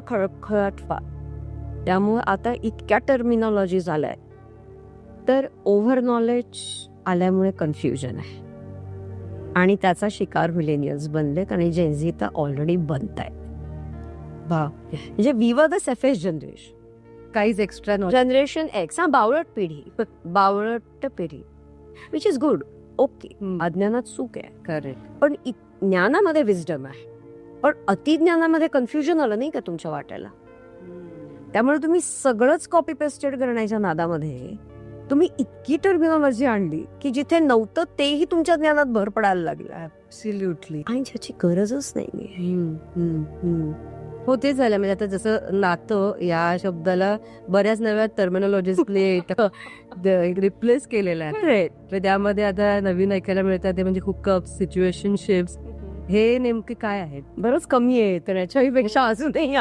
खळखळाट फार. त्यामुळे आता इतक्या टर्मिनॉलॉजीज आल्या तर ओव्हर नॉलेज आल्यामुळे कन्फ्युजन आहे आणि त्याचा शिकार मिलेनियल्स बनलेत आणि जेनझी तर ऑलरेडी बनत आहेत. म्हणजे we were the safest generation. काहीच एक्स्ट्रा जनरेशन एक्स हा बावळट पिढी विच इज गुड. ओके, अज्ञानात चूक आहे करेक्ट. पण ज्ञानामध्ये विजडम आहे. पण अतिज्ञानामध्ये कन्फ्युजन आलं नाही का तुमच्या वाट्याला. त्यामुळे तुम्ही सगळंच कॉपी पेस्टेड करण्याच्या नादामध्ये तुम्ही इतकी टर्मिनॉलॉजी आणली की जिथे नव्हतं तेही तुमच्या ज्ञानात भर पडायला लागलं. ऍब्सोल्युटली. आणि ज्याची गरजच नाही. हो, ते झालं. म्हणजे आता जसं नातं या शब्दाला बऱ्याच नव्या टर्मिनॉलॉजीज रिप्लेस केलेल्या आहेत. तर त्यामध्ये आता नवीन ऐकायला मिळतात ते म्हणजे हुकअप, सिच्युएशनशिप्स. हे नेमके काय आहेत? बरंच कमी आहे तर याच्याही पेक्षा अजूनही आहे